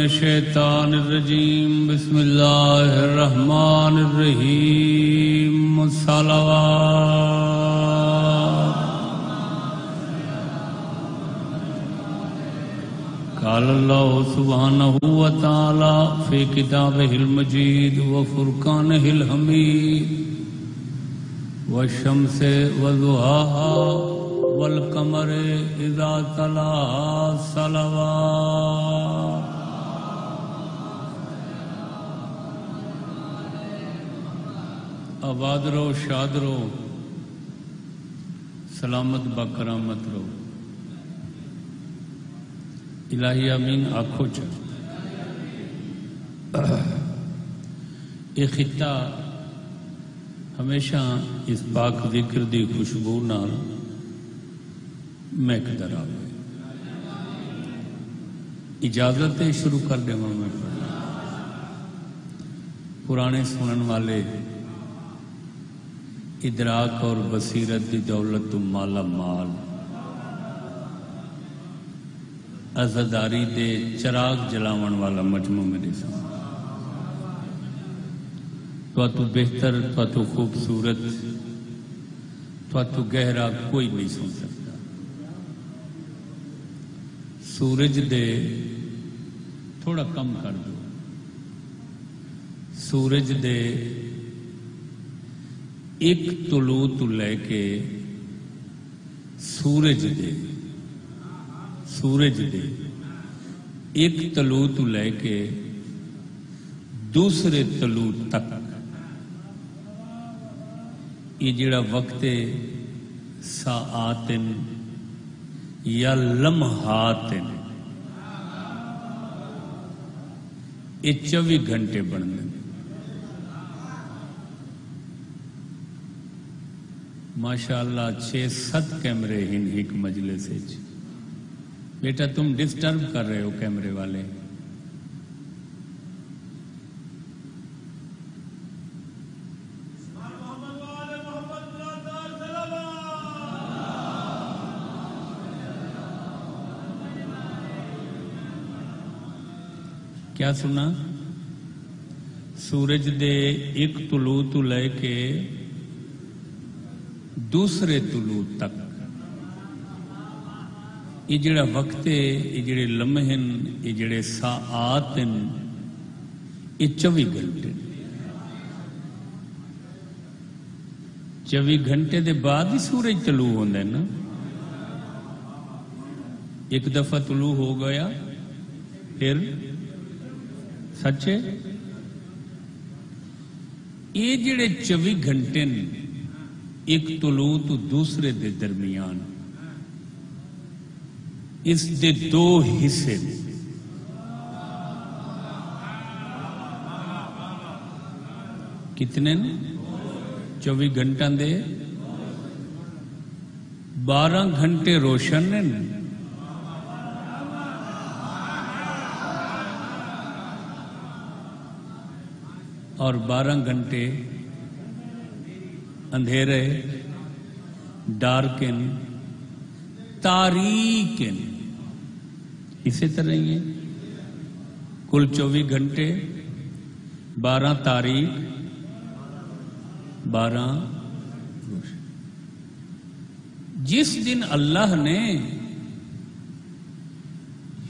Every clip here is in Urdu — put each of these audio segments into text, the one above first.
الشیطان الرجیم بسم اللہ الرحمن الرحیم الصلوات قال اللہ سبحانہ وتعالی فی کتابہ المجید وفرقانہ الحمید والشمس وضحاها والقمر اذا تلاها صلوات آباد رہو شاد رہو سلامت باکرامت رہو الہی آمین آنکھوں چل یہ خطہ ہمیشہ اس پاک ذکر دی خوشبو نال محکدا رہے اجازت ہے شروع کر دے میں پرانے سنن والے ادراک اور بصیرت دی دولت مالا مال عزاداری دے چراغ جلاون والا مجموع میرے سامنے تو بہتر تو خوبصورت تو گہرا کوئی نہیں سن سکتا سورج دے تھوڑا کم کر دو سورج دے ایک طلوع تو لے کے سورج دے ایک طلوع تو لے کے دوسرے طلوع تک یہ جڑا وقت ساعات یا لمحات یہ 24 گھنٹے بننے ماشاءاللہ 6-7 کیمرے ہیں ایک مجلس ہے بیٹا تم ڈسٹرب کر رہے ہو کیمرے والے کیا سنا سورج دے ایک طلوع تو لے کے دوسرے طلوع تک یہ جڑا وقت ہے یہ جڑے لمحے یہ جڑے ساعات یہ 24 گھنٹے 24 گھنٹے دے بعد ہی سورج طلوع ہوتا ہے نا ایک دفعہ طلوع ہو گیا پھر سچے یہ جڑے 24 گھنٹے ایک طلوع تو دوسرے دے درمیان اس دے 2 حصے کتنے 24 گھنٹہ دے 12 گھنٹے روشن نے اور 12 گھنٹے اندھیرے ڈارکن تاریکن اسی طرح ہی کل 24 گھنٹے 12 تاریک 12 روشن جس دن اللہ نے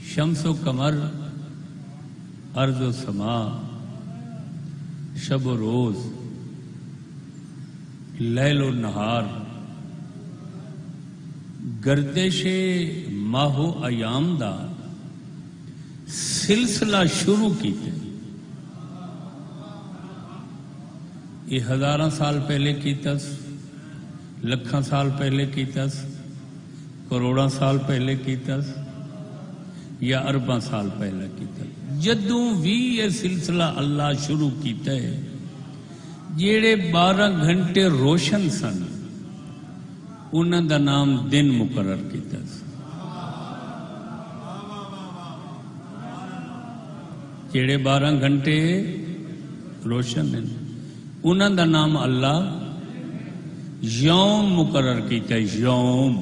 شمس و قمر ارض و سما شب و روز لیل و نہار گردش ماہ و ایام دا سلسلہ شروع کیتے یہ ہزاراں سال پہلے کیتا لکھاں سال پہلے کیتا کروڑاں سال پہلے کیتا یا ارباں سال پہلے کیتا جدوں بھی یہ سلسلہ اللہ شروع کیتا ہے جیڑے 12 گھنٹے روشن سن انہاں دا نام دن مقرر کیتا جیڑے 12 گھنٹے روشن ہیں انہاں دا نام اللہ یوم مقرر کیتا ہے یوم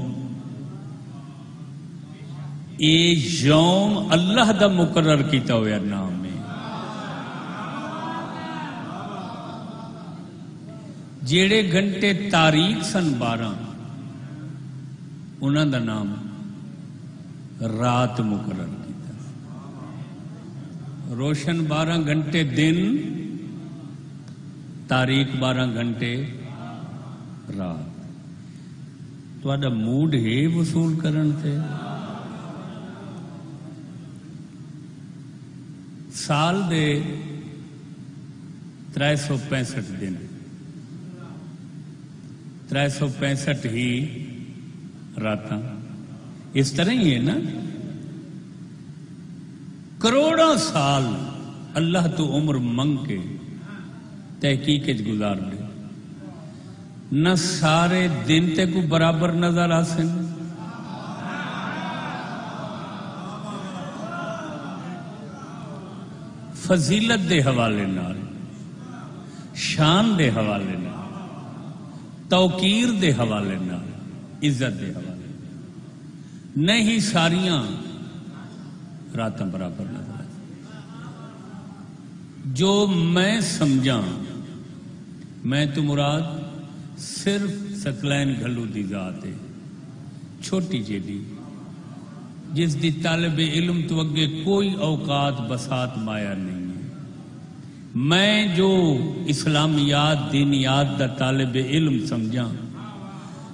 اے یوم اللہ دا مقرر کیتا ہوا نام ہے. جیڑے گھنٹے تاریخ سن 12 انہاں دا نام رات مقرر کیتا. روشن 12 گھنٹے دن، تاریخ 12 گھنٹے رات. تہاڈا موڈ ہے وصول کرن تے؟ سال دے 365 دن، 365 ہی راتاں. اس طرح ہی ہے نا. کروڑاں سال اللہ تو عمر منگ کے تحقیق گزار دے، نہ سارے دن تے کو برابر نظر آسن. فضیلت دے حوالے نال، شان دے حوالے نال، توقیر دے حوالے نال، عزت دے حوالے نال نہیں ساریاں راتاں برابر نظر آ. جو میں سمجھا میں تو مراد صرف ثقلین گھلو دی ذات ہے، چھوٹی جیڑی جس دی طالب علم تو اگے کوئی اوقات بسات مایا نہیں ہے. میں جو اسلامیات دینیات دا طالب علم سمجھا،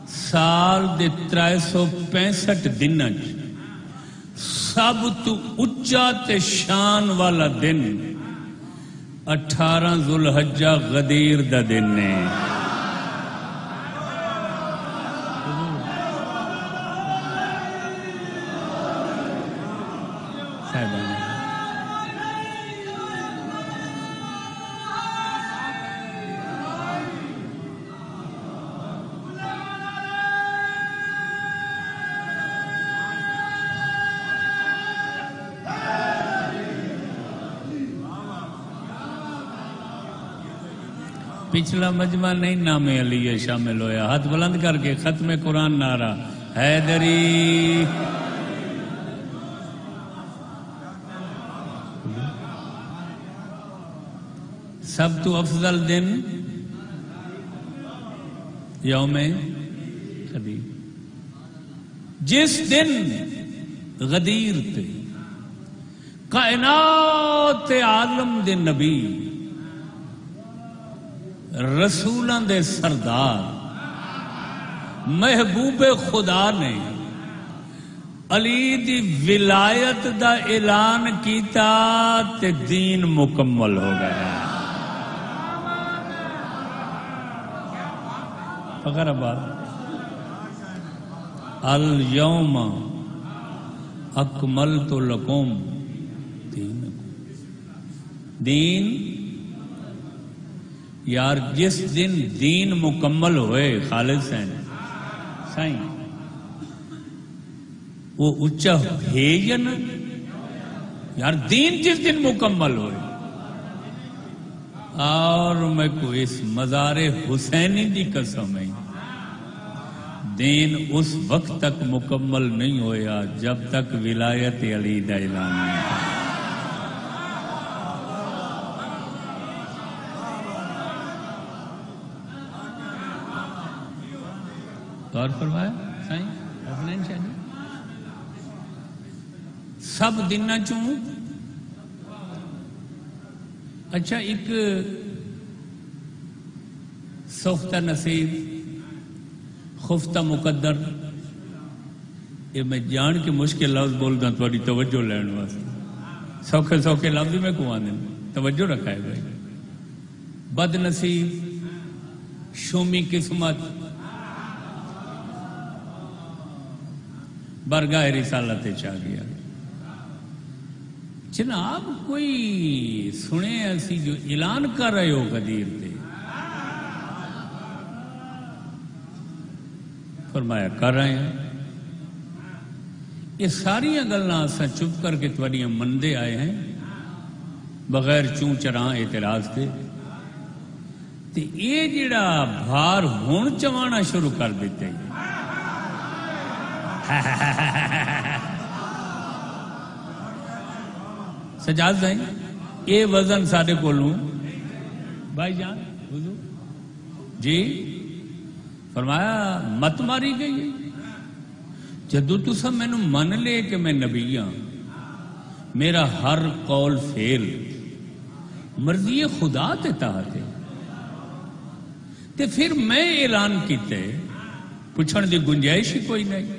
سال دے 365 دن سب تو اچا تے شان والا دن 18 ذوالحجہ غدیر دا دن ہے. پچھلا مجمع نہیں نام علی شامل ہویا. ہاتھ بلند کر کے ختم قرآن نعرہ حیدری. سب تو افضل دن یوم غدیر. جس دن غدیر تے کائنات عالم دے نبی رسولاں دے سردار محبوب خدا نے علی دی ولایت دا اعلان کیتا تے دین مکمل ہو گیا. فخر آباد. الیوم اکملت لکم دینکم. دین یار جس دن دین مکمل ہوئے خالد سائیں وہ اچا ہے یا نا یار. دین جس دن مکمل ہوئے اور میں کو اس مزار حسینی دی قسم ہے دین اس وقت تک مکمل نہیں ہویا جب تک ولایت علی دا اعلان نہیں تھا. غور فرمایا سائیں اپنے چاہیے. سب دن چوں اچھا ایک سوختہ نصیب خفتہ مقدر یہ میں جان کے مشکل لفظ بولتا تھوڑی توجہ لین واسطے سوکھے سوکھے لفظ میں کو آنے توجہ رکھا ہے بھائی. بد نصیب شومی قسمت برگاہ رسالت چاہ گیا. جناب کوئی سنے ایسی جو اعلان کر رہے ہو غدیر دے؟ فرمایا کر رہے ہیں. یہ ساری گلاں اساں چپ کر کے تھوڑیاں مندے آئے ہیں بغیر چوں چراں اعتراض کے. تے یہ جڑا بھار ہون چوانا شروع کر دیتے ہیں سجاد سائیں یہ وزن سارے کولوں بھائی جان حضور جی فرمایا مت ماری گئی جدو تسا مینو من لے کہ میں نبی ہاں میرا ہر قول فیل مرضی خدا تے تحت ہے تے پھر میں اعلان کیتے پوچھن دی گنجائش ہی کوئی نہیں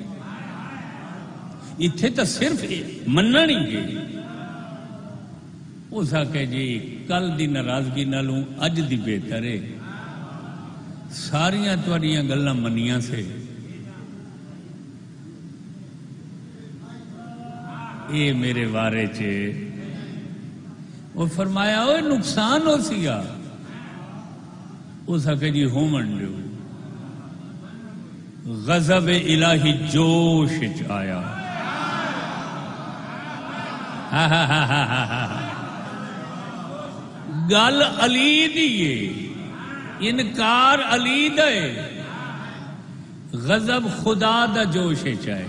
اتھے تو صرف مننا نہیں گے اس آکے جی کل دی ناراضگی نالوں اج دی بہتر ہے ساریاں تواڈیاں گلاں منیاں سے اے میرے وارے چے اور فرمایا اوے نقصان ہو سیا اس آکے جی ہو منڈو غضب الہی جوش آیا گل علی دیئے انکار علی دے غضب خدا دا جوش چاہے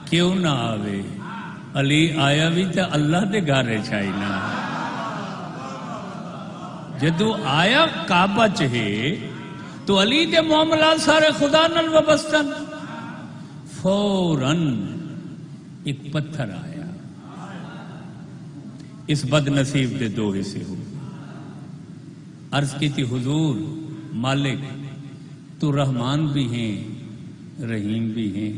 کیوں نہ آوے علی آیا بھی تو اللہ دے گارے چاہی نا جدو آیا کعبہ چہے تو علی دے معاملات سارے خدا نال وابستن فوراً ایک پتھر آیا اس بد نصیب دے دو حصے ہو عرض کی تھی حضور مالک تو رحمان بھی ہیں رحیم بھی ہیں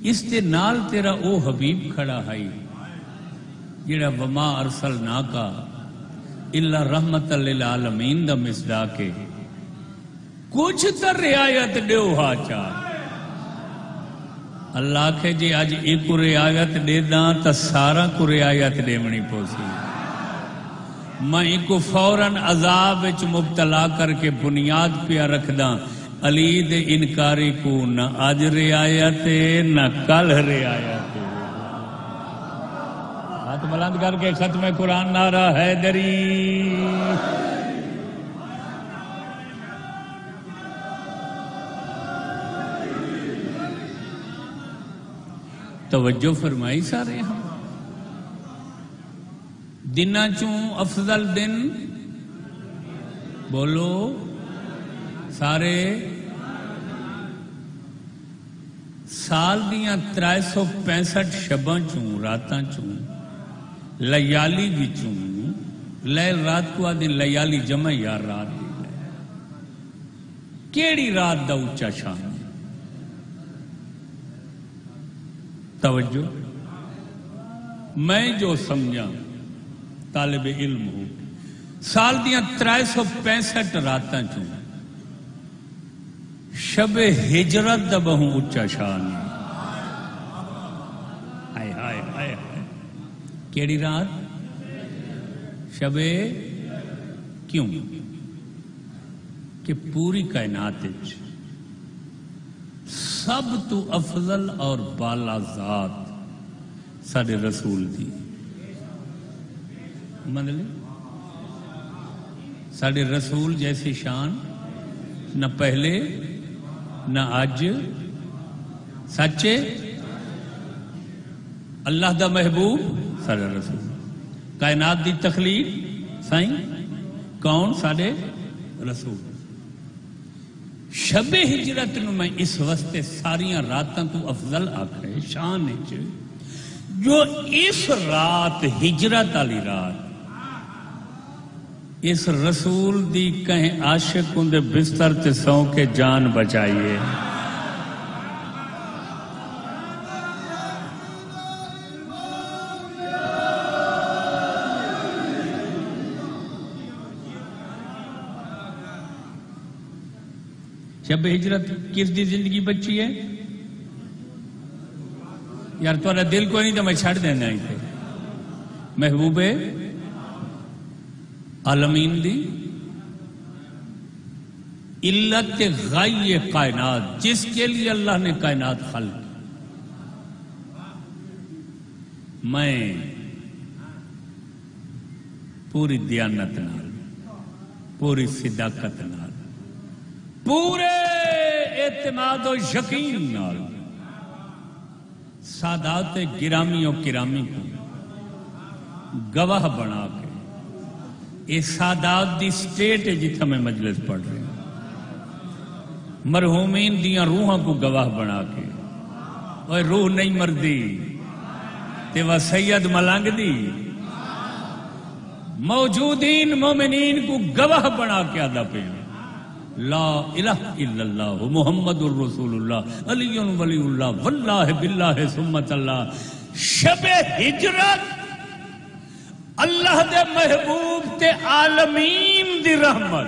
اس تے نال تیرا او حبیب کھڑا ہے جڑا وما ارسلناکا الا رحمت للعالمین دا مصداق ہے کچھ تو رعایت دیو ہا چاہ اللہ کے جی آج ایک کو رعایت دے داں تا سارا کو رعایت دے منی پوسی میں ایک کو فوراً عذاب وچ مبتلا کر کے بنیاد پہ رکھ داں علی دے انکاری کو نہ آج رعایت نہ کل رعایت ہاتھ بلند کر کے ختم قرآن نعرہ حیدری توجہ فرمائی سارے ہم دنہ چوں افضل دن بولو سارے سال دیاں 365 شباں چوں راتاں چوں لیالی بھی چوں لیل رات کو آدھیں لیالی جمع یار رات کیڑی رات دا اچھا شان توجہ میں جو سمجھا طالب علم ہوں سال دیاں 365 راتاں چوں شب ہجرت دا بہوں اچھا شان ہائے ہائے ہائے کیڑی رات شب کیوں کہ پوری کائنات سب تو افضل اور بالا ذات سارے رسول دی مطلب سارے رسول جیسی شان نہ پہلے نہ آج سچے اللہ دا محبوب سارے رسول کائنات دی تخلیق سائیں کون سارے رسول شب ہجرت نو میں اس واسطے ساریاں راتاں تو افضل آکھے شان وچ جو اس رات ہجرت والی رات اس رسول دی کہیں عاشق اندے بستر تے سو کے جان بچائیے شب ہجرت کس دی زندگی بچی ہے یار تھوڑا دل کو نہیں تو میں چھڑ دینا ہی تھے محبوب عالمین دی علت غائی کائنات جس کے لیے اللہ نے کائنات خلق میں پوری دیانت نال پوری صداقت نال پورے اعتماد و یقین نال سادات گرامی و کرامی کو گواہ بنا کے یہ سادات دی سٹیٹ ہے جتھا میں مجلس پڑھ رہے ہیں، مرحومین دیاں روحاں کو گواہ بنا کے، اور روح نہیں مردی تے وہ سید ملنگ دی، موجودین مومنین کو گواہ بنا کے ادا پہ لا الہ الا اللہ محمد الرسول اللہ علی ولی اللہ واللہ باللہ سمت اللہ۔ شب ہجرت اللہ دے محبوب تے عالمین دی رحمت،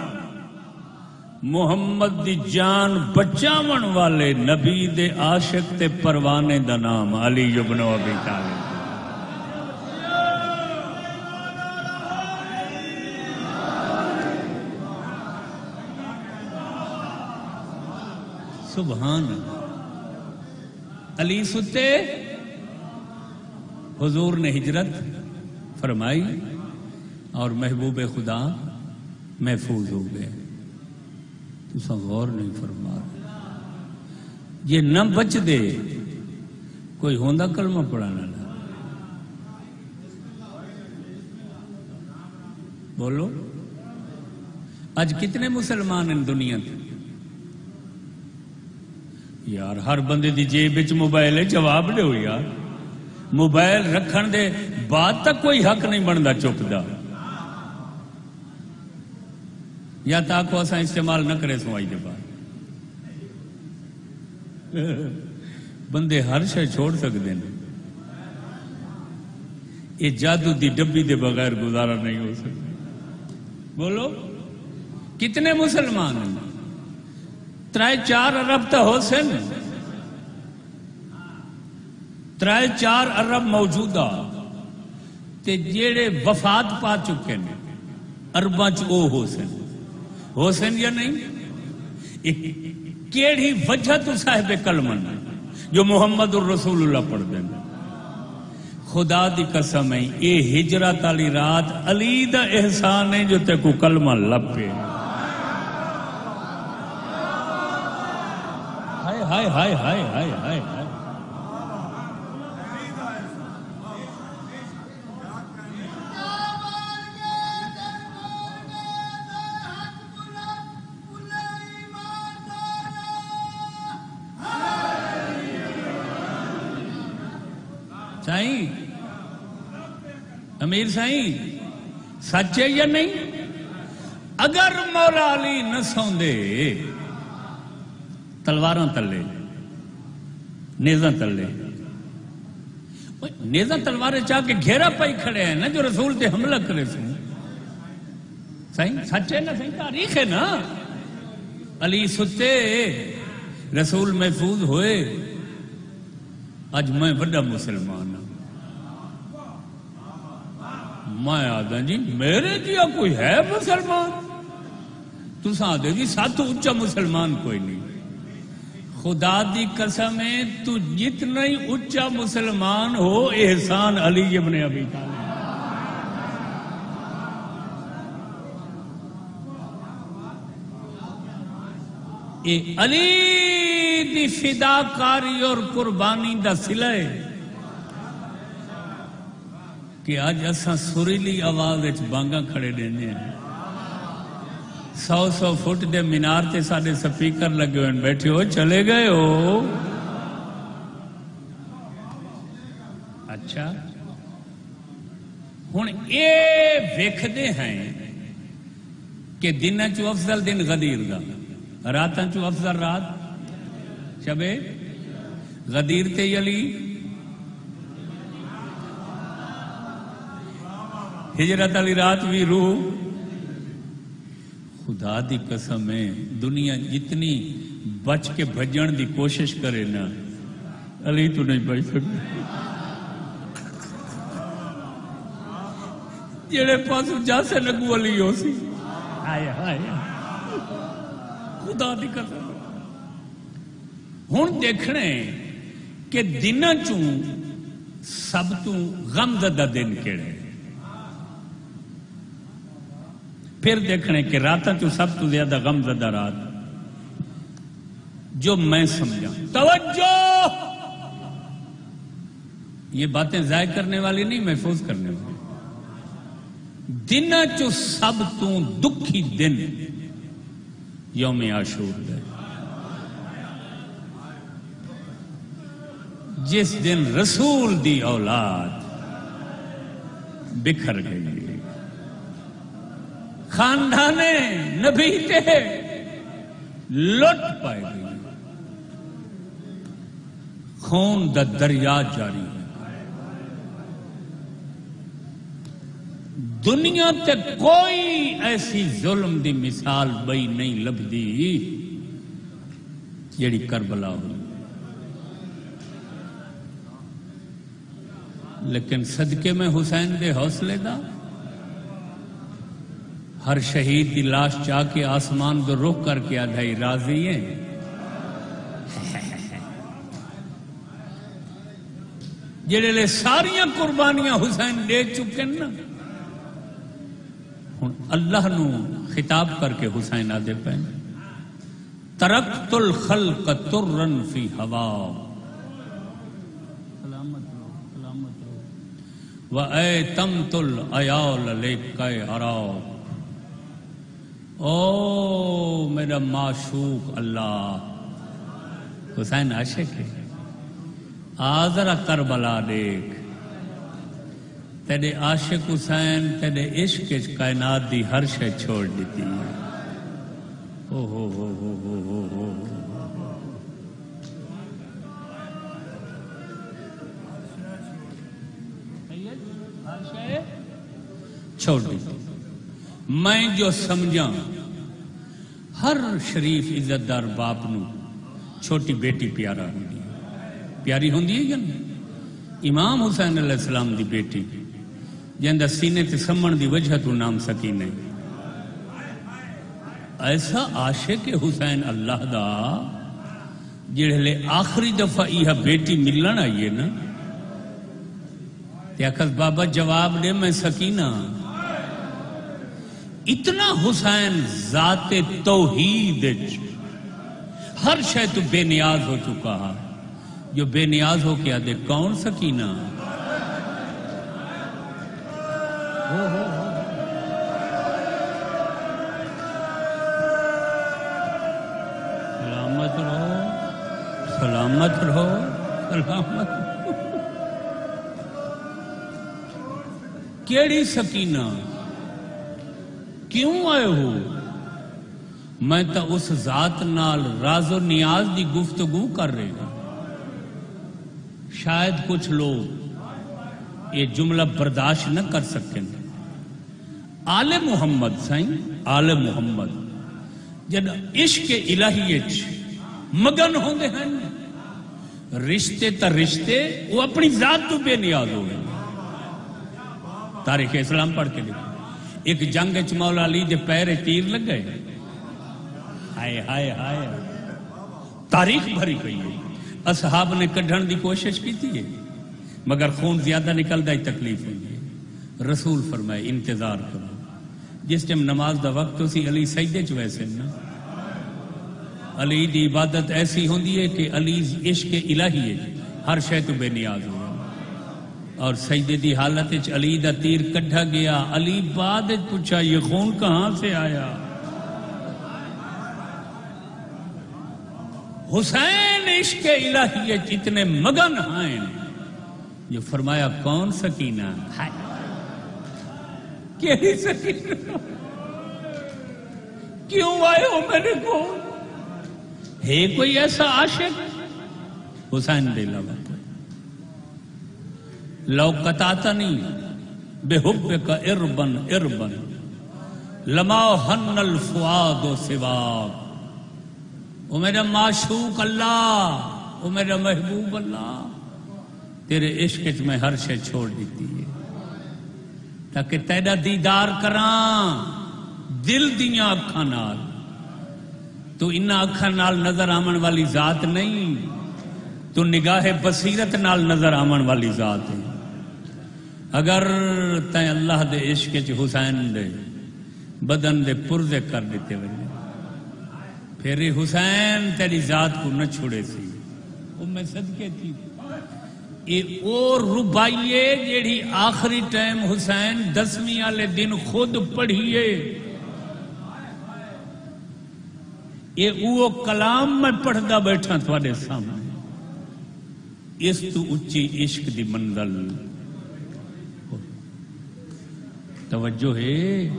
محمد دی جان بچاون والے نبی دے عاشق تے پروانے دا نام علی ابن ابی طالب۔ سبحان علی ستے، حضور نے ہجرت فرمائی اور محبوب خدا محفوظ ہو گئے۔ تو غور نہیں فرما یہ نہ بچ دے کوئی ہوندا کلمہ پڑھانا نہ بولو۔ آج کتنے مسلمان ہیں دنیا کے؟ یار ہر بندے دی جیب وچ موبائل ہے، جواب دو یار۔ موبائل رکھن دے بعد تک کوئی حق نہیں بنتا چپ دا، یا تاکو اساں استعمال نہ کرے سوائی دے بعد۔ بندے ہر شے چھوڑ سکتے ہیں، یہ جادو دی ڈبی دے بغیر گزارا نہیں ہو سکتا۔ بولو کتنے مسلمان ہیں؟ 3-4 ارب تو ہو سن، 3-4 ارب موجودہ تے جیڑے وفات پا چکے ہیں ارباں چ او ہو سن یا نہیں؟ کیڑی وجہ تو صاحب کلمن جو محمد الرسول اللہ پڑھ دیں؟ خدا دی قسم ہے اے ہجرت والی رات علی دا احسان ہے جو تے کو کلمہ لپے۔ ہائے ہائے ہائے ہائے ہائے ہائے۔ سائیں امیر سائیں سچ ہے یا نہیں؟ اگر مولا علی نہ سوندے تلواراں تلے نیزاں تلے، نیزاں تلواریں چاہ کے گھیرا پائی کھڑے ہیں نا جو رسول تے حملہ کرے سن۔ صحیح سچ ہے نا؟ صحیح تاریخ ہے نا؟ علی ستے رسول محفوظ ہوئے، اج میں بڑا مسلمان ہوں، میں آدھا جی میرے جیا کوئی ہے مسلمان؟ تساں آدھے جی ساتھ اچا مسلمان کوئی نہیں۔ خدا دی قسم ہے تو جتنا ہی اچا مسلمان ہو احسان علی ابن ابی طالب۔ اے علی دی فداکاری اور قربانی دا صلہ ہے کہ آج اساں سریلی آواز وچ بانگاں کھڑے دینے ہیں۔ 100 فٹ دے مینار تے سارے سپیکر لگے ہوئے بیٹھے ہو چلے گئے ہو۔ اچھا ہن اے ویکھدے ہیں کہ دناں چوں افضل دن غدیر دا، راتاں چوں افضل رات شب غدیر تے علی، ہجرت والی رات بھی روح۔ خدا دی قسم ہے دنیا جتنی بچ کے بھجن دی کوشش کرے نا علی تو نہیں بچ سکتی۔ جڑے پاس جا سے لگو علی ہو سی، آئے آئے خدا دی قسم۔ ہن دیکھنے کہ دناں چوں سب تو غم زدہ دن کیڑے، پھر دیکھنے کہ راتاں چوں سب تو زیادہ غم زدہ رات جو میں سمجھا۔ توجہ یہ باتیں ضائع کرنے والی نہیں، محفوظ کرنے والی. دن چو سب تو دکھی دن یوم عاشور ہے، جس دن رسول دی اولاد بکھر گئی، خاندان نبی تے لٹ پائے گئی، خون دا دریا جاری ہے. دنیا تے کوئی ایسی ظلم دی مثال بئی نہیں لبدی جیڑی کربلا ہوئی. لیکن صدقے میں حسین دے حوصلے دا ہر شہید کی لاش چاہ کے آسمان کو رخ کر کے آدھائی راضی ہیں. جڑے لے ساریاں قربانیاں حسین دے چکے نا، اللہ نو خطاب کر کے حسین آدھے پہ ترکت الخلق ترن فی ہوا وَأَيْتَمْتُ الْعَيَالَ لِكَيْ أَرَاءَ. او میرا معشوق اللہ. حسین عاشق ہے. ذرا کربلا دیکھ، تیرے عاشق حسین تیرے عشق کائنات دی ہر شے چھوڑ دیتی. او ہو ہو ہو ہو ہو ہو چھوڑ دیتی. میں جو سمجھا ہر شریف عزت دار باپ نو چھوٹی بیٹی پیارا ہوندی ہے، پیاری ہوندی ہے یا نہیں؟ امام حسین علیہ السلام دی بیٹی جندہ سینے تے سمن دی وجہ تو نام سکینہ. ایسا عاشق حسین اللہ دا جڑے لے آخری دفعہ یہ بیٹی ملن آئیے نا تے آکھس بابا جواب دے میں سکینہ. اتنا حسین ذات توحید ہر شے تو بے نیاز ہو چکا ہے، جو بے نیاز ہو کے آدھے کون سکینہ. سلامت رہو سلامت رہو سلامت رہو. کیڑی سکینہ؟ کیوں آئے ہو؟ میں تو اس ذات نال راز و نیاز دی گفتگو کر رہے ہوں. شاید کچھ لوگ یہ جملہ برداشت نہ کر سکیں. آل محمد سائیں، آل محمد جن عشق الہی مگن ہوندے ہیں، رشتے تا رشتے وہ اپنی ذات تو بے نیاز ہو گئے. تاریخ اسلام پڑھ کے دیکھو، ایک جنگ چ مولا علی دے پیر تیر لگ گئے. ہائے ہائے ہائے، تاریخ بھری پئی ہے. اصحاب نے کڈھن دی کوشش کی تھی مگر خون زیادہ نکلدا ہی تکلیف ہوئی ہے. رسول فرمائے انتظار کرو. جس ٹائم نماز دا وقت اسی علی سجدے چ ویسے نا، علی دی عبادت ایسی ہوندی ہے کہ علی عشق الہی ہے، ہر شے تو بے نیاز ہو. اور سجدے دی حالت وچ علی دا تیر کڈھا گیا. علی بعد وچ پوچھا یہ خون کہاں سے آیا؟ حسین عشق الہی اتنے مگن ہیں جو فرمایا کون سکینہ؟ کیسی سکینہ؟ کیوں آئے ہو میرے کو؟ ہے کوئی ایسا عاشق؟ حسین دے علاوہ لو قطعتنی بحبک اربن اربن لما حن الفؤاد سواک. او میرا معشوق اللہ، او میرا محبوب اللہ، تیرے عشق میں ہر شے چھوڑ دیتی ہے تاکہ تیرا دیدار کراں دل دیاں اکھاں نال. تو انہاں اکھاں نال نظر آمن والی ذات نہیں، تو نگاہ بصیرت نال نظر آمن والی ذات ہے. اگر تیں اللہ دے عشق چ حسین دے بدن دے پرزے کر دیتے وے پھر حسین تیری ذات کو نہ چھوڑے سی. میں صدقے تھی یہ اور ربائیے جیڑی آخری ٹائم حسین 10ویں والے دن خود پڑھیے. یہ وہ کلام میں پڑھدا بیٹھا تھوڑے سامنے. اس تو اچھی عشق دی منزل. توجہ ہے.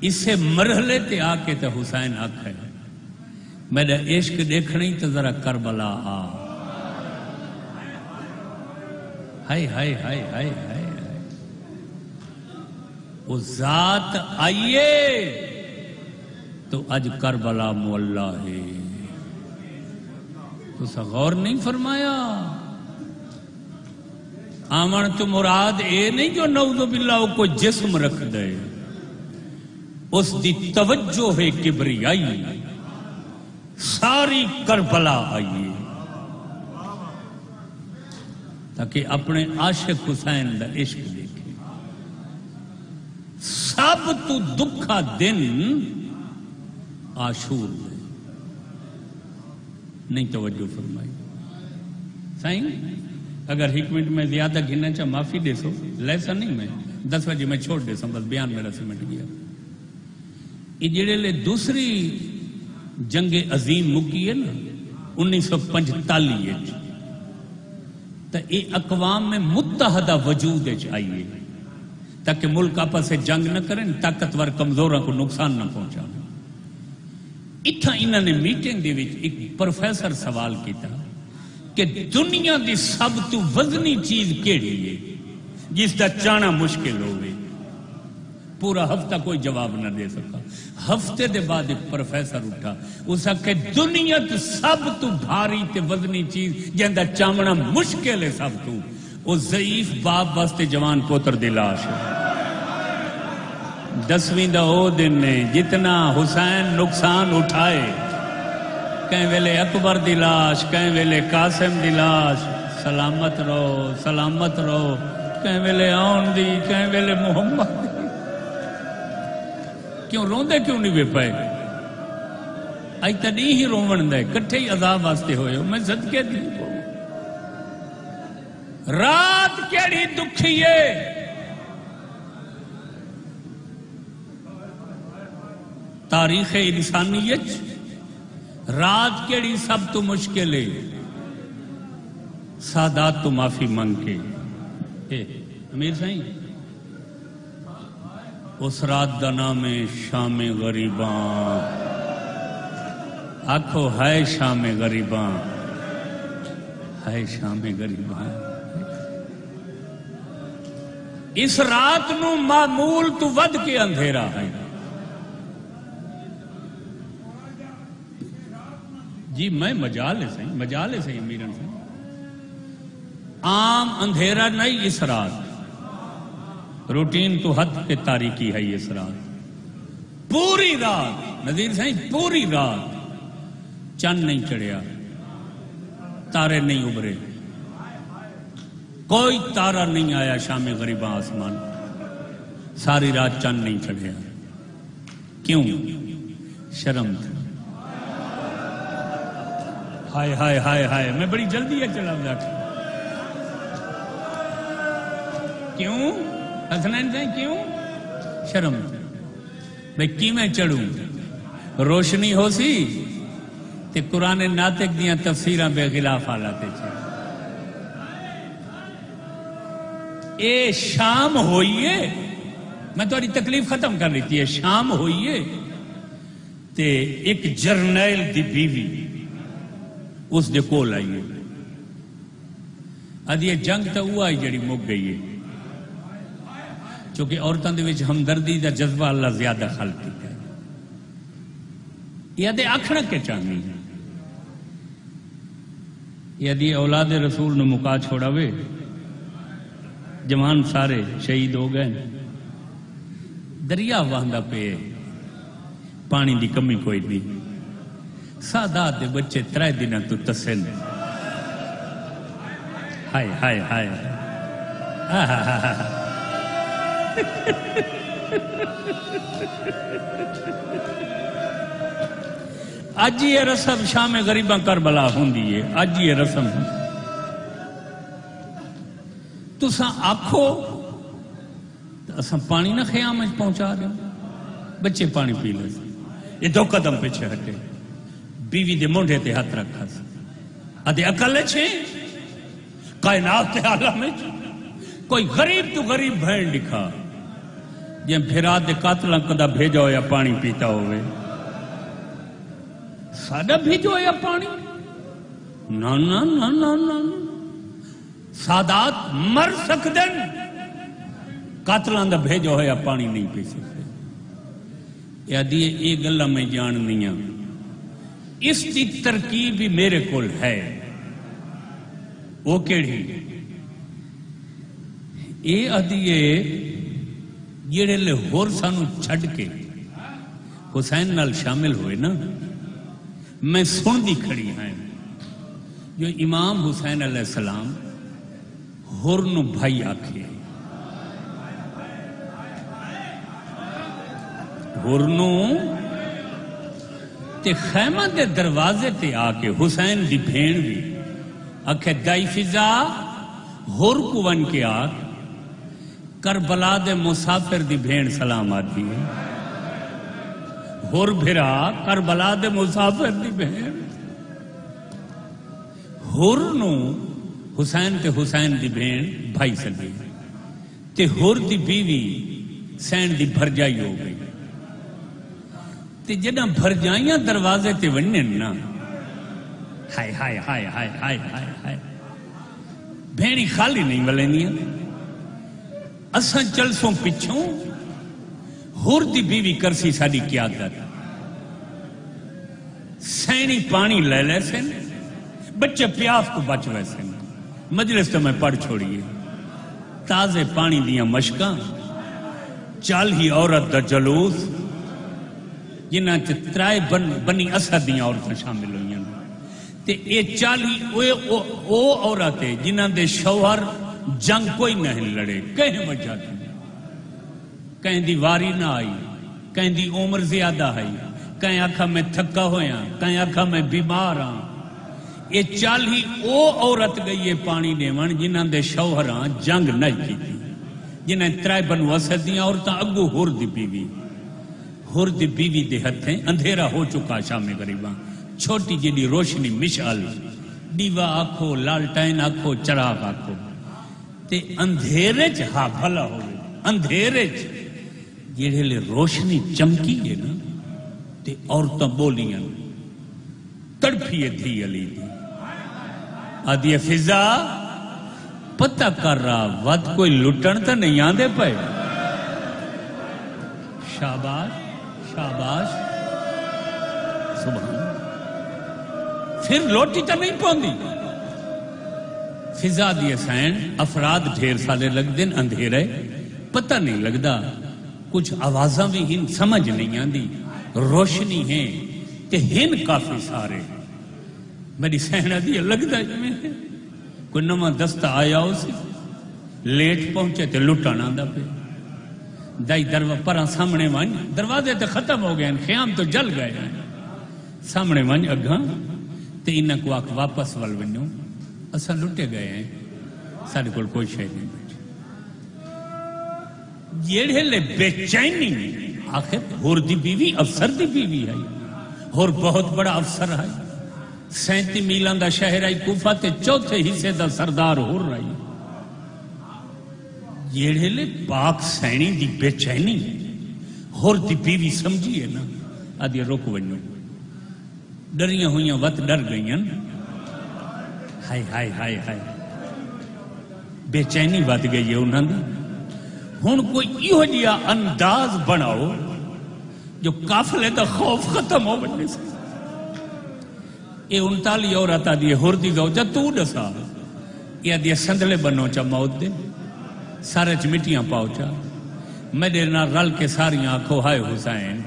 اسے مرحلے تے آ کے تو حسین آکھے میرا عشق دیکھنا ہی تو ذرا کربلا آ. ہائے ہائے ہائے ہائے ہائے. وہ ذات آئیے تو اج کربلا مولا ہے. تو غور نہیں فرمایا. آمن تو مراد اے نہیں جو نعوذ باللہ کو جسم رکھ دے. اس دی توجہ ہے کبریائی. ساری کربلا آئیے تاکہ اپنے عاشق حسین دا عشق دیکھے. سب تو دکھا دن عاشور دے. نہیں توجہ فرمائی. سائیں اگر ایک منٹ میں زیادہ گھننا چاہ معافی دے سو. لیسا نہیں میں 10 بجے میں چھوڑ دے سو. بس بیان میرا سمٹ گیا. یہ جڑے لے دوسری جنگ عظیم مکی ہے نا 1945 تو یہ اقوام میں متحدہ وجود آئیے تاکہ ملک آپس سے جنگ نہ کریں. طاقتور کمزوروں کو نقصان نہ پہنچا. اتنا انہوں نے میٹنگ دے وچ ایک پروفیسر سوال کیتا کہ دنیا دی سب تو وزنی چیز کیڑی ہے جس دا چانا مشکل ہوئے. پورا ہفتہ کوئی جواب نہ دے سکا. ہفتے دے بعد ایک پروفیسر اٹھا. اس کہ دنیا تو سب تو بھاری تے وزنی چیز جہاں چامنا مشکل ہے سب تو وہ ضعیف باپ واسطے جوان پوتر دی لاش ہے. 10ویں دا او دن نے جتنا حسین نقصان اٹھائے. کہیں ویلے اکبر دی لاش, کہیں ویلے قاسم دی لاش. سلامت رہو سلامت رہو. کہیں ویلے آن دی, کہیں ویلے محمد. کیوں روندے کیوں نہیں بے پائے؟ آئی تا نہیں ہی رومن دے کٹھے ہی عذاب واسطے ہوئے ہو. میں صدقے دی رات کیڑی دکھیے. تاریخ انسانیت رات کیڑی سب تو مشکل ہے. سادات تو معافی مانگ کے امیر سائیں اس رات دا نام شام غریباں. آکھو ہائے شام غریباں, ہائے شام غریباں. اس رات نو معمول تو ود کے اندھیرا ہے. جی میں مجالے سے امیرن سے عام اندھیرا نہیں. اس رات روٹین تو حد پہ تاریکی ہے. اس رات پوری رات نذیر صاحب پوری رات چند نہیں چڑھیا, تارے نہیں ابھرے, کوئی تارا نہیں آیا شام غریباں آسمان. ساری رات چند نہیں چڑھیا. کیوں؟ شرم تھا. ہائے ہائے ہائے ہائے. میں بڑی جلدی ہے چلا جا کے. کیوں حسنین سے کیوں؟ شرم. میں کی میں چڑھوں؟ روشنی ہو سی تے قرآن ناطق دیاں تفسیراں بے خلاف حالاتے چھے. اے شام ہوئیے, میں تو تکلیف ختم کر لیتی ہے. شام ہوئیے تے ایک جرنیل دی بیوی اس دے کول آئیے. ادھی یہ جنگ تو ہوا ہی جڑی مک گئی ہے چونکہ عورتوں دے وچ ہمدردی دا جذبہ اللہ زیادہ خلق کیتا ہے. یہ دے آکھنا کے چاہنی ہے. یہ دی اولاد رسول نے مکا چھوڑا وے, جوان سارے شہید ہو گئے. دریا وہندا پہ پانی دی کمی کوئی نہیں. سادات دے بچے 3 دن تو تسل. ہائے ہائے ہائے اج یہ رسم شام غریباں کربلا ہوندی ہے. اج یہ رسم تساں آکھو اساں پانی نہ خیام پہنچا دیں، بچے پانی پی لے، یہ 2 قدم پیچھے ہٹے، بیوی دے مونڈے تے ہاتھ رکھا سی، ادھے عقل چھے کائنات تے عالم وچ کوئی غریب تو غریب بہن دکھا جے پھرا دے قاتلاں کدا بھیجا ہویا پانی پیتا ہوئے، سادہ بھیجو ہویا پانی، نا نا نا نا نا، سادات مر سکدن، قاتلاں دا بھیجا ہویا پانی نہیں پی سکتے۔ یادی یہ گلا میں جاننی ہوں، اس کی ترکیب بھی میرے کول ہے، وہ کیڑی یہ آدھی جڑے لے ہور سانو چھڈ کے حسین نال شامل ہوئے نا، میں سن دی کھڑی ہیں جو امام حسین علیہ السلام ہور نو بھائی آکھے، ہور نو تے خیمہ دے دروازے تے آ کے حسین دی بھین بھی آکھے دائی فضا ہور کو ون کے آکھ کربلا دے مسافر دی بھین سلام آتی ہے، ہور بھرا کربلا دے مسافر دی بہن، ہور نو حسین تے حسین دی بہن بھائی سکے تے ہور دی بیوی سین دی بھرجائی ہو گئی تے جنہ بھرجائیاں دروازے تے ونن نا، ہائے ہائے ہائے ہائے ہائے ہائے ہائے، بھینی خالی نہیں ملینیاں، اساں چلسوں پچھوں ہور دی بیوی کرسی ساڑی قیادت، سینی پانی لے لے سن، بچے پیاس کو بچ وے سن، مجلس تو میں پڑھ چھوڑیے، تازے پانی دیاں مشکاں، 40 عورت دا جلوس، جنہاں چترائے بنی اسد دیاں عورتیں شامل ہوئی ہیں، تے اے 40 او عورتیں جنہاں دے شوہر جنگ کوئی نہیں لڑے، کہیں وجہ تھی، کہیں دی واری نہ آئی، کہیں دی عمر زیادہ آئی، کہیں آکھا میں تھکا ہویا، کہیں آکھا میں بیمار ہاں، یہ 40 او عورت گئی ہے پانی دیون جنہاں دے شوہراں جنگ نہیں کی تھی، جنہاں ترائے بنو اسد دیاں عورتاں اگو ہور دی بیوی دے ہتھیں اندھیرا ہو چکا شام غریباں، چھوٹی جڑی روشنی مشعل، دیوا آکھو لالٹین آکھو چراغ آکھو، تے اندھیرے چ ہاں بھلا ہوئے، اندھیرے چ جڑے لے روشنی چمکی ہے نا تے عورتاں بولیاں تڑپیے تھی علی دی، آدھی فضا پتہ کر رہا ود کوئی لٹن تا نہیں آندے پے، شاباش شاباش سبحان، پھر لوٹی تا نہیں پوندی، فضا دی سین افراد ڈھیر سالے لگ دن، اندھیرے پتہ نہیں لگدا، کچھ آوازاں بھی ہن سمجھ نہیں آندی، روشنی ہیں تے ہن کافی سارے، میری سہنہ دی لگدا جمیں کوئی نواں دستہ آیا ہو سی، لیٹ پہنچے تے لٹن آندا پہ، دائی پران سامنے ون، دروازے تے ختم ہو گئے ہیں، خیام تو جل گئے ہیں، سامنے ون اگھاں تے انہاں کو آکھ واپس ول ونجو، اساں لٹے گئے ہیں، سارے کول کوئی شے نہیں بیٹھے، جیڑے لے بے چینی آخر ہور دی بیوی افسر دی بیوی ہے، ہور بہت بڑا افسر ہے، 37 میلان دا شہر ہے کوفہ تے 4تھے حصے دا سردار ہور رہی، جیڑے لے پاک سینی دی بے چینی ہور دی بیوی سمجھیے نا، آدھی روک ونجو، ڈریاں ہوئیاں وقت ڈر گئیاں، ہائے ہائے ہائے ہائے، بے چینی بات گئی ہے انہوں نے، ہن کوئی ایہو جیا انداز بناؤ جو قافلے دا خوف ختم ہو بننے سے، یہ 39 عورت آدھی ہور دی زوجہ تو دسا، یہ آدھی سندلے بنو چا موت دے، سارے چ مٹیاں پاؤ چا، میرے نہ رل کے ساریاں آنکھو ہائے حسین،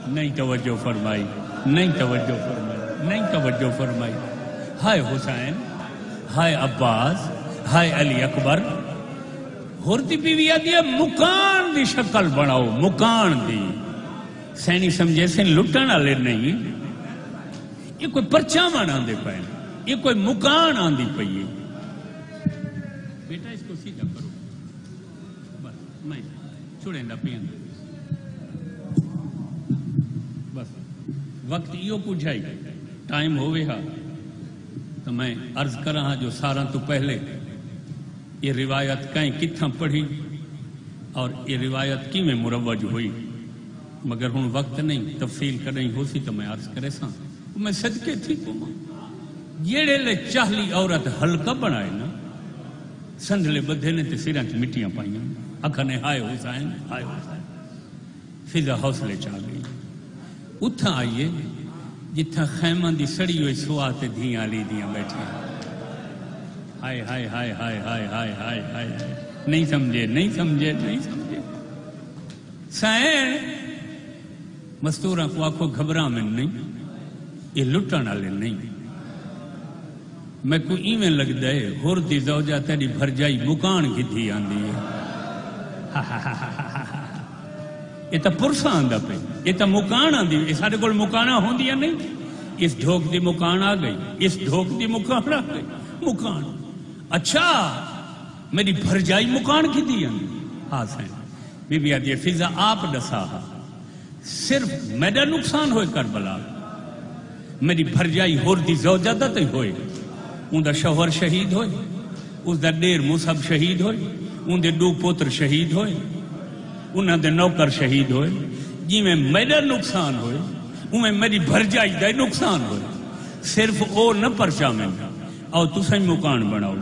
نہیں توجہ فرمائی، نہیں توجہ فرمائی، نہیں توجہ فرمائی، ہائے حسین، ہائے عباس، ہائے علی اکبر، ہور دی بیوی آدھی مکان دی شکل بناؤ، مکان دی، سینی سمجھے سن لٹن والے نہیں، یہ کوئی پرچاواں آندے پے، یہ کوئی مکان آندی پئی، بیٹا اس کو سیدھا کرو بس میں چھوڑیں دا پین بس وقت یہ پوچھائی ٹائم ہوئے ہا تو میں عرض کر رہا جو سارا تو پہلے یہ روایت کہیں کتھاں پڑھی اور یہ روایت کی میں مروج ہوئی مگر ہوں وقت نہیں تفصیل کریں ہو سی تو میں عرض کرے سا میں صدقے تھی کو جیڑے لے چاہلی عورت حلقہ بنائے نا سندھلے بدھے نے تے سیران چ مٹیاں پائیاں اکھنے ہائے حسین فضا حوصلے چاہ گئی اتھا آئیے جتھا خیمہ دی سڑی ہوئی سواتے دھیاں لی دیاں بیٹھے ہائے ہائے ہائے ہائے ہائے ہائے ہائے ہائے نہیں سمجھے نہیں سمجھے نہیں سمجھے سائن مستوراں کو آکھو گھبرا میں نہیں یہ لٹن والے نہیں میں کو ایویں لگ دے ہور دی زوجہ تیری بھرجائی مکان کی تھی آندی ہے یہ تو پرسا آندا پہ یہ تو مکان آندی یہ سارے کول مکانہ ہوندیاں نہیں اس ڈھوک دی مکان آ گئی اس ڈھوک دی مکان آ گئی مکان اچھا میری بھرجائی مکان کی تھی آندی ہاں سائن بی بی آدھی فضا آپ دسا صرف میرا نقصان ہوئے کربلا میری بھرجائی ہور دی زوجہ دا تے ہوئے ان دا شوہر شہید ہوئے اس دا دیر مصحب شہید ہوئے ان دے دو پوتر شہید ہوئے انہاں دے نوکر شہید ہوئے جی میں میرا نقصان ہوئے ان میں میری بھرجائی دا نقصان ہوئے صرف او نہ پرچا میں او تو سہی مکان بناؤ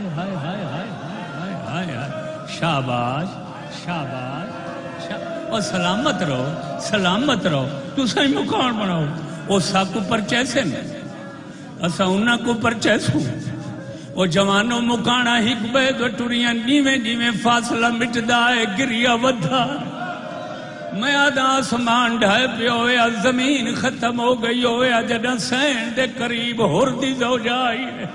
ہائے ہائے ہائے ہائے ہائے ہائے شاباش شاباش اور سلامت رہو تو سہی مکان بناؤ او ساکو پرچے سے نا اسا انہاں کو پرچے سو او جوانوں مکانا ہک بے دو ٹوریاں نیویں نیویں فاصلہ مٹدا ہے گریا ودھا میں آدھا آسمان ڈھائے پہ ہویا زمین ختم ہو گئی ہویا جڑا سین دے قریب ہور دی زوجہ آئی ہے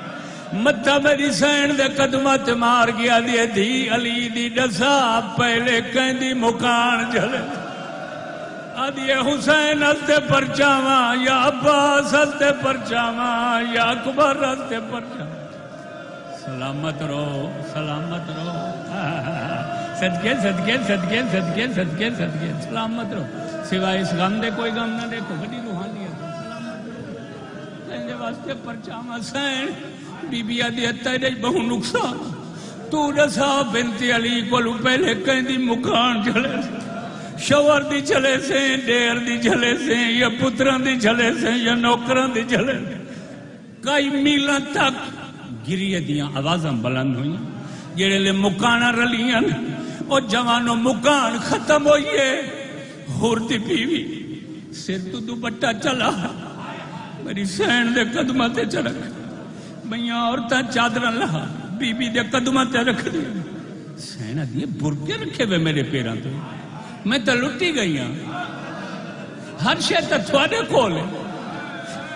متا میری سین دے قدمات مار گیا دیے دھی علی دی ڈسا پہلے کہندی مکان جلے آدھیے حسین ہستے پرچاواں یا عباس ہستے پرچاواں یا اکبر ہستے پرچاواں سلامت رہو صدقے صدقے صدقے صدقے صدقے صدقے سلامت رہو سوائے اس غم دے کوئی غم نہ دیکھو بڑی روحانی ہے سلامت رہو تیرے واسطے پرچاواں سین بی بی آدھی تیرے بہو نقصان تو رسا بنت علی کو پہلے کہندی مکان جلے شوہر دی جلے سے دیر دی جلے سے یا پتران دی جلے سے یا نوکران دی جلے سے کئی میلہ تک گریہ دیاں آوازاں بلند ہوئی جڑے لے مکانہ رلیاں اور جوانوں مکان ختم ہوئیے ہور دی بیوی سر تو دوپٹہ چلا میری سین دے قدمہ تے چڑک میاں عورتاں چادرہ لہا بی بی دے قدمہ تے رکھ دی سینہ دیئے برکے رکھے ہوئے میرے پیران تو میں تو لٹی گئی ہوں ہر شے تے تھوڑے کھولے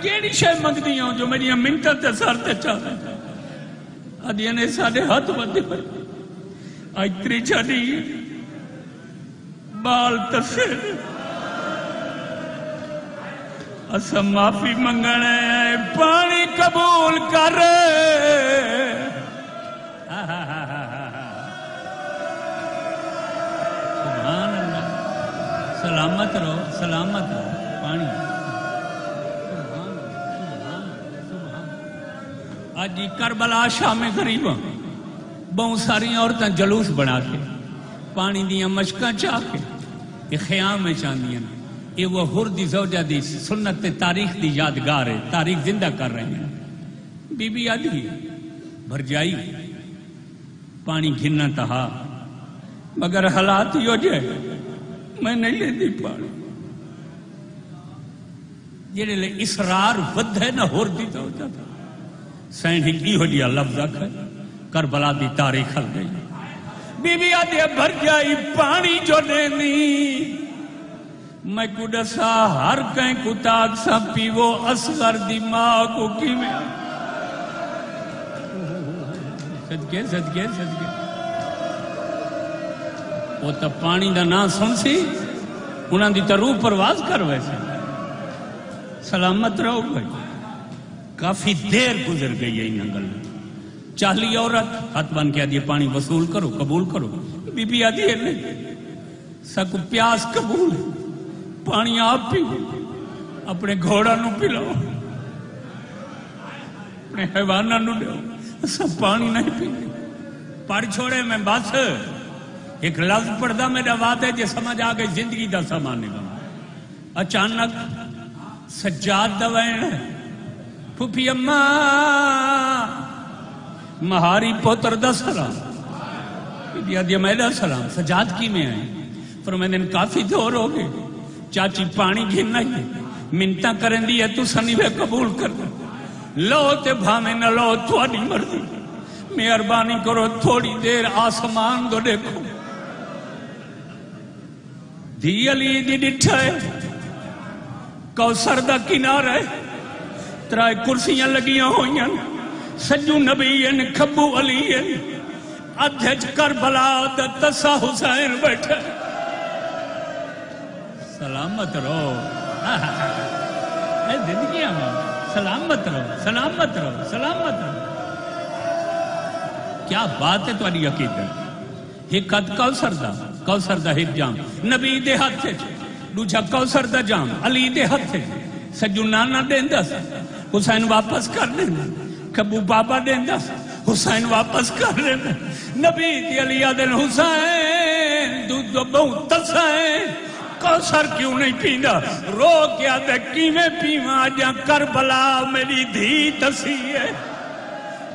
کیڑی شے منگ دیا ہوں جو میری منتر تے سارتے چاہتے آدھیا نے سارے ہاتھ بندے پر آج تری چاہی بال تسے اسا معافی منگنے پانی قبول کر سبحان اللہ سلامت رہو پانی آج کربلا شام غریباں بہت ساری عورتیں جلوس بنا کے پانی دیاں مشکاں چاہ کے یہ خیام میں چاندیاں یہ وہ ہر دی زوجہ دی سنت تاریخ دی یادگار ہے تاریخ زندہ کر رہے ہیں بی بی آدھی بھر جائی پانی گھننا تہا مگر حالات ہی ہو جائے میں نہیں لیتی پانی جیڑے لے اسرار ود ہے نہ ہر دی زوجہ تھا سین ہی ہو جیا لفظ ہے کربلا دی تاریخ ہل گئی بی بی آدھی بھر جائی پانی جو دینی میں کو ڈسا ہر کہیں کو تاک سا پیو اصغر دی ماں کو کی میں صدقے صدقے صدقے وہ تا پانی دا نا سن سی انہاں دی تا روح پرواز کر ویسے سلامت رہو بھائی کافی دیر گزر گئی ہے انہاں گل 40 عورت ہاتھ بن کے آدھی پانی وصول کرو قبول کرو. بی بی آدھی ہے نہیں سکو پیاس قبول پانی آپ پی اپنے گھوڑا نو پلاؤ اپنے حیوانہ نو دو سب پانی نہیں پی پڑھ چھوڑے میں بس ایک لفظ پڑھدا میرا وعدہ ہے جے سمجھ آ گئی زندگی دا سامان نکل. اچانک سجاد دوائن پھوپھی اماں مہاری پوتر دا سلام بی آدھی میرا سلام سجاد کی میں آئے فرمائے دن کافی دور ہو گئے چاچی پانی گھننا ہی منتہ کریں دی ہے تو سنی میں قبول کر دیں لو تے بھامے نہ لو تھوڑی مرضی مہربانی کرو تھوڑی دیر آسمان دو دیکھو. دھی علی دی ڈٹھا ہے کوثر دا کنارہ ہے ترائے کرسیاں لگیاں ہوئیاں سجو نبی ہیں کھبو علی ہیں ادھج کربلا دا تسا حسین بیٹھے. سلامت رہو اے زندگی میں سلامت رہو سلامت رہو سلامت رہو. کیا بات ہے تمہاری عقیدت ایک قد کوثر دا ایک جام نبی دے ہاتھ ہے دوجا کوثر دا جام علی دے ہاتھ ہے سجو نانا دیندا حسین واپس کر دینا کبو بابا دیندا حسین واپس کر دینا نبی دی علی آدن حسین دو بہت تسا ہے کوثر کیوں نہیں پیندا رو کیا دے کیویں پیواں جا کربلا میری دھی تسی ہے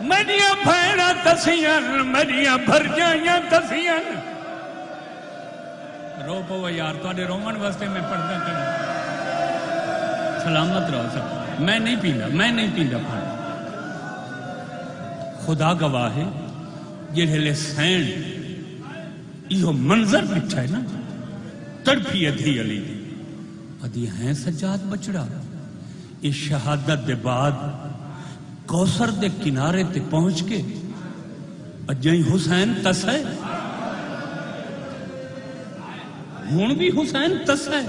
میریاں بھیڑاں تسیاں میریاں بھرجائیاں تسیاں. رو پو یار تواڈے رومن واسطے میں پڑھدا کروں. سلامت رہو سب میں نہیں پیندا پانی. خدا گواہ ہے جڑے سین یہ منظر بٹھا ہے نا تڑپی ادھی علی ادھی ہیں سجاد بچڑا اس شہادت دے بعد کوثر دے کنارے تے پہنچ کے اجائیں حسین تس ہے ہون بھی حسین تس ہے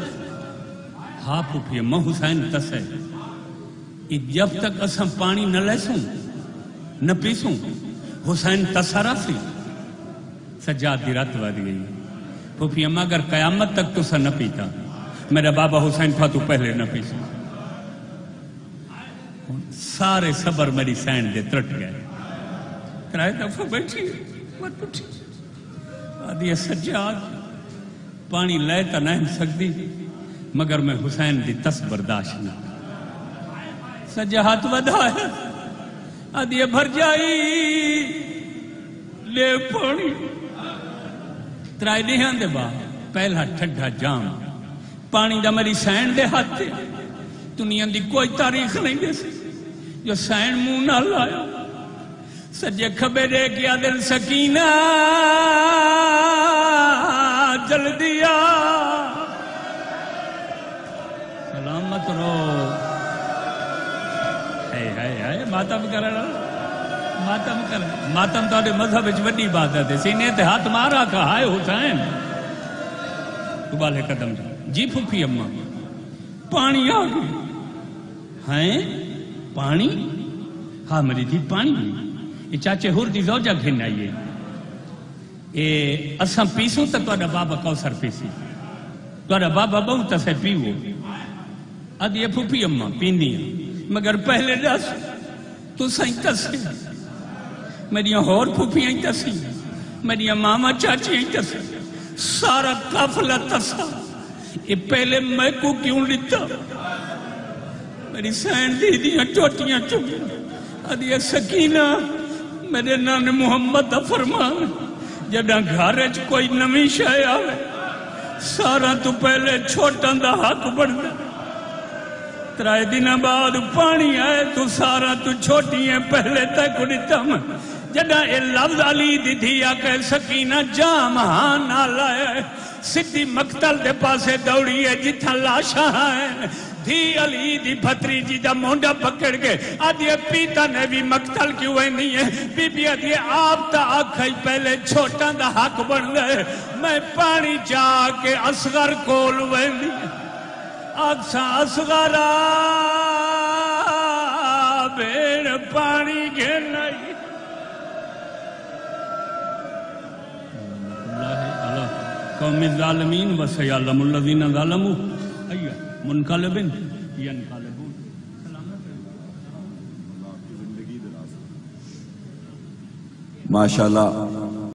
ہاں پھوپھی اماں حسین تس ہے. جب تک اساں پانی نہ لیسوں نہ پیسوں حسین تسارا سی. سجاد دی رات ود گئی پھوپھی اماں اگر قیامت تک تو سا نہ پیتا میرا بابا حسین تھا تو پہلے نہ پیسوں. سارے صبر میری سین دے ترٹ گئے کرائے دفعہ بیٹھی مت اٹھی آدھی سجاد پانی لے تا نہیں سکتی مگر میں حسین دی تس برداشت نہ. سجا ہاتھ ودھا ہے آدھی بھر جائی لے پانی ترائے دیہاں دے بعد پہلا ٹھڈا جام پانی دا میری سین دے ہاتھ تے دنیا دی کوئی تاریخ نہیں دے سی جو سین منہ نہ لایا. سجے کھبے دے کیا دل سکینہ جل دیا. سلامت رو ماتم کرنا ماتم تو مذہب وڈی عبادت ہے. سینے تے ہاتھ مارا کہا ہائے حسین ابالے قدم جی پھوپھی اماں پانی آ گئی ہیں پانی ہاں میری تھی پانی یہ چاچے ہور دی زوجہ گھن آئیے اے اساں پیسوں تو تہاڈا بابا کوثر پیسی تہاڈا بابا بہت اسے پیو ادھی پھوپھی اماں پیندیاں مگر پہلے دس تو سائیں تسی میریاں ہور پھوپھیاں تسی میریاں ماما چاچیاں تسی سارا قافلہ تسا یہ پہلے میں کو کیوں لیتا میری سین دی دیاں ٹوٹیاں چکی ادھی سکینہ میرے نان محمد دا فرمان جدہ گھارج کوئی نمی شے آوے سارا تو پہلے چھوٹاں دا حق بڑھنا ترائے دن بعد پانی آئے تو سارا تو چھوٹی ہیں پہلے تک اڑتا میں جدہ اے لفظ علی دی دھیا کہ سکینہ جام ہاں نہ لائے سدھی مقتل دے پاسے دوڑی ہے جتھا لاشا ہے دھی علی دی بھتری جی دا مونڈا پکڑ کے آدھے پیتا نے بھی مقتل کیوں ہے نہیں ہے بی بی آدھے آپ تا آکھائی پہلے چھوٹا دا حق بن گئے میں پانی چاہ کے اصغر کول ہوئے نہیں آکسا اصغرہ بیڑ پانی گھنائی قوم الظالمین وسیعلم الذین ظلموا ای منقلب ینقلبون. ماشاءاللہ